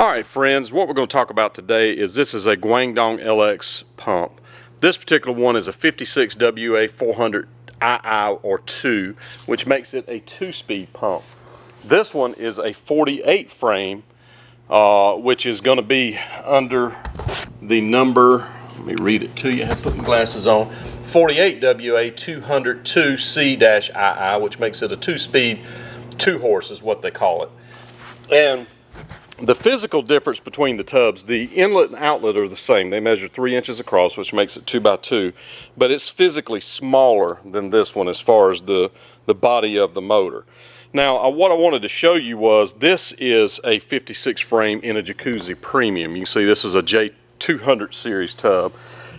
Alright friends, what we're going to talk about today is this is a Guangdong LX pump. This particular one is a 56 WUA400 II or 2, which makes it a 2-speed pump. This one is a 48 frame, which is going to be under the number, let me read it to you, I have to put my glasses on, 48 WUA202C-II, which makes it a 2-speed, 2-horse is what they call it. And the physical difference between the tubs, the inlet and outlet are the same. They measure 3 inches across, which makes it 2x2, but it's physically smaller than this one as far as the body of the motor. Now, what I wanted to show you was this is a 56 frame in a Jacuzzi Premium. You can see this is a J200 series tub,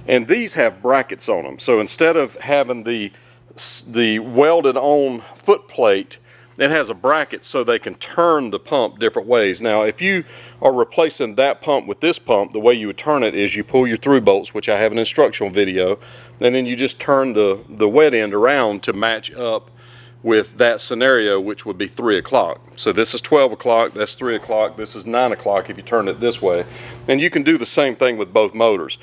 and these have brackets on them. So instead of having the welded on foot plate, it has a bracket so they can turn the pump different ways. Now, if you are replacing that pump with this pump, the way you would turn it is you pull your through bolts, which I have an instructional video, and then you just turn the wet end around to match up with that scenario, which would be 3 o'clock. So this is 12 o'clock, that's 3 o'clock, this is 9 o'clock if you turn it this way. And you can do the same thing with both motors.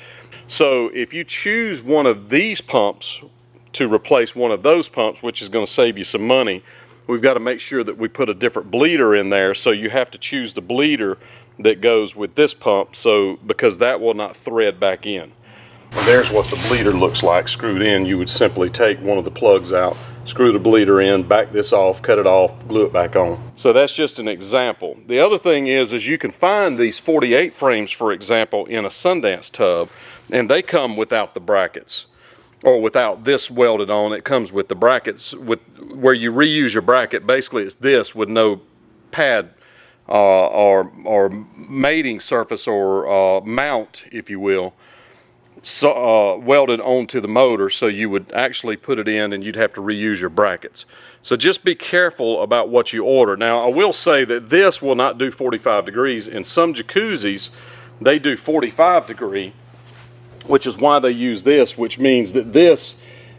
So if you choose one of these pumps to replace one of those pumps, which is going to save you some money, we've got to make sure that we put a different bleeder in there, so you have to choose the bleeder that goes with this pump, so because that will not thread back in. And there's what the bleeder looks like screwed in. You would simply take one of the plugs out, screw the bleeder in, back this off, cut it off, glue it back on. So that's just an example. The other thing is you can find these 48 frames, for example, in a Sundance tub, and they come without the brackets, or without this welded on. It comes with the brackets, with where you reuse your bracket. Basically it's this with no pad or mating surface or mount, if you will, so, welded onto the motor, so you would actually put it in and you'd have to reuse your brackets. So just be careful about what you order. Now, I will say that this will not do 45 degrees. In some jacuzzis they do 45 degree, which is why they use this, which means that this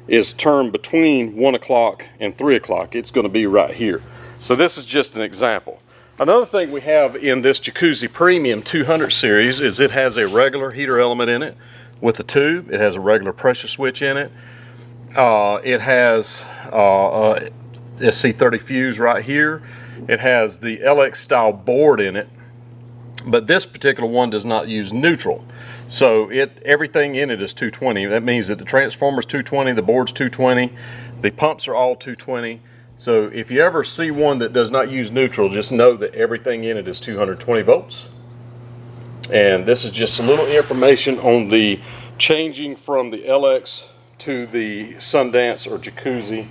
is turned between 1 o'clock and 3 o'clock. It's going to be right here. So this is just an example. Another thing we have in this Jacuzzi Premium 200 series is it has a regular heater element in it with a tube. It has a regular pressure switch in it. It has a SC30 fuse right here. It has the LX style board in it, but this particular one does not use neutral. So everything in it is 220. That means that the transformer's 220, the board's 220, the pumps are all 220. So if you ever see one that does not use neutral, just know that everything in it is 220 volts. And this is just a little information on the changing from the LX to the Sundance or Jacuzzi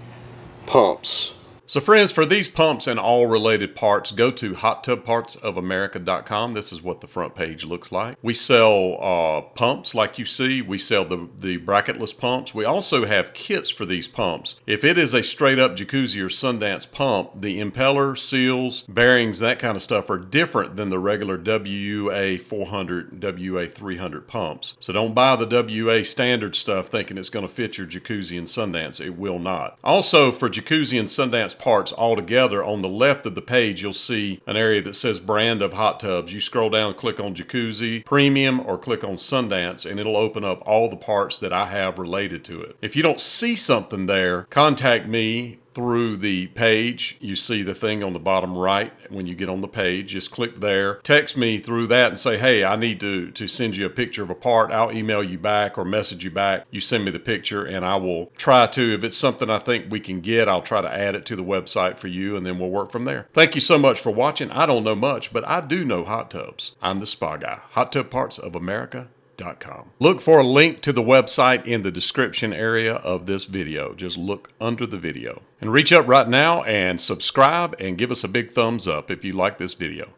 pumps. So friends, for these pumps and all related parts, go to hottubpartsofamerica.com. This is what the front page looks like. We sell pumps like you see. We sell the bracketless pumps. We also have kits for these pumps. If it is a straight up Jacuzzi or Sundance pump, the impeller, seals, bearings, that kind of stuff are different than the regular WUA400, WUA300 pumps. So don't buy the WUA standard stuff thinking it's going to fit your Jacuzzi and Sundance. It will not. Also, for Jacuzzi and Sundance parts all together, on the left of the page you'll see an area that says brand of hot tubs. You scroll down, click on Jacuzzi Premium or click on Sundance, and it'll open up all the parts that I have related to it. If you don't see something there, contact me through the page. You see the thing on the bottom right when you get on the page. Just click there, text me through that and say, hey, I need to send you a picture of a part. I'll email you back or message you back. You send me the picture and I will try to, if it's something I think we can get, I'll try to add it to the website for you, and then we'll work from there. Thank you so much for watching. I don't know much, but I do know hot tubs. I'm the spa guy. hottubpartsofamerica.com. Look for a link to the website in the description area of this video. Just look under the video. And reach up right now and subscribe and give us a big thumbs up if you like this video.